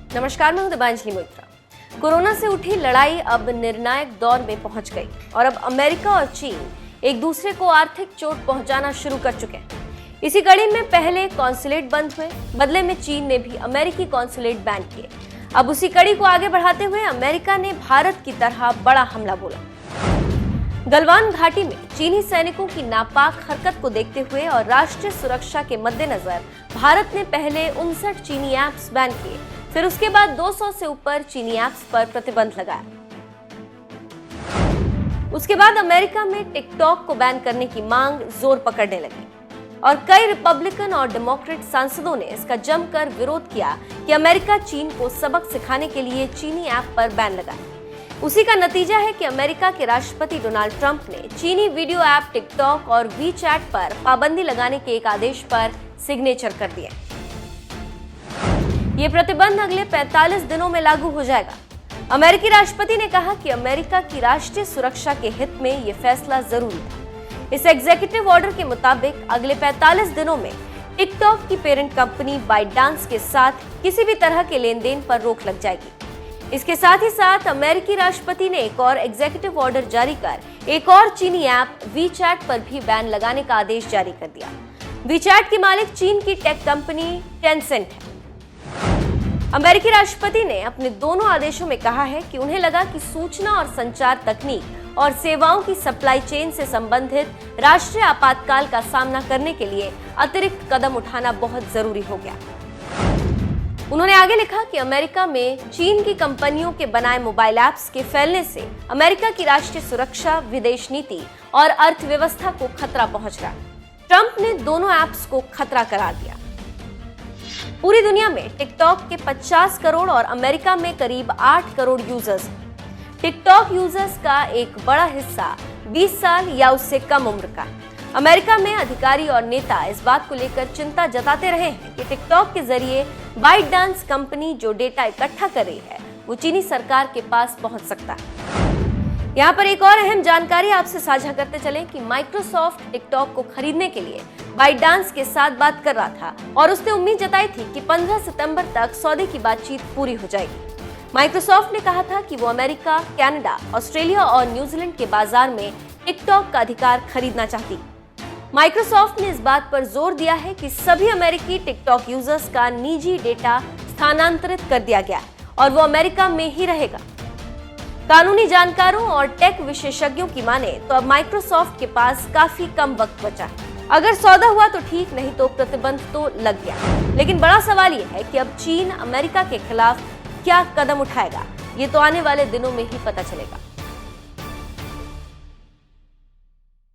नमस्कार, मैं हूं दिबांजलि मोइत्रा। कोरोना से उठी लड़ाई अब निर्णायक दौर में पहुंच गई और अब अमेरिका और चीन एक दूसरे को आर्थिक चोट पहुंचाना शुरू कर चुके हैं। इसी कड़ी में पहले कॉन्सुलेट बंद हुए, बदले में चीन ने भी अमेरिकी कॉन्सुलेट बैन किए। अब उसी कड़ी को आगे बढ़ाते हुए अमेरिका ने भारत की तरह बड़ा हमला बोला। गलवान घाटी में चीनी सैनिकों की नापाक हरकत को देखते हुए और राष्ट्रीय सुरक्षा के मद्देनजर भारत ने पहले 59 चीनी ऐप्स बैन किए, फिर उसके बाद 200 से ऊपर चीनी ऐप्स पर प्रतिबंध लगाया। उसके बाद अमेरिका में टिकटॉक को बैन करने की मांग जोर पकड़ने लगी और कई रिपब्लिकन और डेमोक्रेट सांसदों ने इसका जमकर विरोध किया कि अमेरिका चीन को सबक सिखाने के लिए चीनी ऐप पर बैन लगाए। उसी का नतीजा है कि अमेरिका के राष्ट्रपति डोनाल्ड ट्रंप ने चीनी वीडियो ऐप टिकटॉक और वीचैट पर पाबंदी लगाने के एक आदेश पर सिग्नेचर कर दिए। ये प्रतिबंध अगले 45 दिनों में लागू हो जाएगा। अमेरिकी राष्ट्रपति ने कहा कि अमेरिका की राष्ट्रीय सुरक्षा के हित में ये फैसला जरूरी था। इस एग्जीक्यूटिव ऑर्डर के मुताबिक अगले 45 दिनों में टिकटॉक की पेरेंट कंपनी बाइटडांस के साथ किसी भी तरह के लेन देन पर रोक लग जाएगी। इसके साथ ही साथ अमेरिकी राष्ट्रपति ने एक और एग्जीक्यूटिव ऑर्डर जारी कर एक और चीनी ऐप वीचैट पर भी बैन लगाने का आदेश जारी कर दिया। वीचैट की मालिक चीन की टेक कंपनी टेंसेंट है। अमेरिकी राष्ट्रपति ने अपने दोनों आदेशों में कहा है कि उन्हें लगा कि सूचना और संचार तकनीक और सेवाओं की सप्लाई चेन से संबंधित राष्ट्रीय आपातकाल का सामना करने के लिए अतिरिक्त कदम उठाना बहुत जरूरी हो गया। उन्होंने आगे लिखा कि अमेरिका में चीन की कंपनियों के बनाए मोबाइल ऐप्स के फैलने से अमेरिका की राष्ट्रीय सुरक्षा, विदेश नीति और अर्थव्यवस्था को खतरा पहुंच रहा है। ट्रंप ने दोनों ऐप्स को खतरा करार दिया। पूरी दुनिया में टिकटॉक के 50 करोड़ और अमेरिका में करीब 8 करोड़ यूजर्स हैं। टिकटॉक यूजर्स का एक बड़ा हिस्सा 20 साल या उससे कम उम्र का है। अमेरिका में अधिकारी और नेता इस बात को लेकर चिंता जताते रहे हैं कि टिकटॉक के जरिए बाइटडांस कंपनी जो डेटा इकट्ठा कर रही है वो चीनी सरकार के पास पहुंच सकता है। यहाँ पर एक और अहम जानकारी आपसे साझा करते चलें कि माइक्रोसॉफ्ट टिकटॉक को खरीदने के लिए बाइटडांस के साथ बात कर रहा था और उसने उम्मीद जताई थी कि 15 सितंबर तक सौदे की बातचीत पूरी हो जाएगी। माइक्रोसॉफ्ट ने कहा था कि वो अमेरिका, कनाडा, ऑस्ट्रेलिया और न्यूजीलैंड के बाजार में टिकटॉक का अधिकार खरीदना चाहती। माइक्रोसॉफ्ट ने इस बात पर जोर दिया है कि सभी अमेरिकी टिकटॉक यूजर्स का निजी डेटा स्थानांतरित कर दिया गया है और वो अमेरिका में ही रहेगा। कानूनी जानकारों और टेक विशेषज्ञों की माने तो अब माइक्रोसॉफ्ट के पास काफी कम वक्त बचा है। अगर सौदा हुआ तो ठीक, नहीं तो प्रतिबंध तो लग गया। लेकिन बड़ा सवाल यह है कि अब चीन अमेरिका के खिलाफ क्या कदम उठाएगा, ये तो आने वाले दिनों में ही पता चलेगा।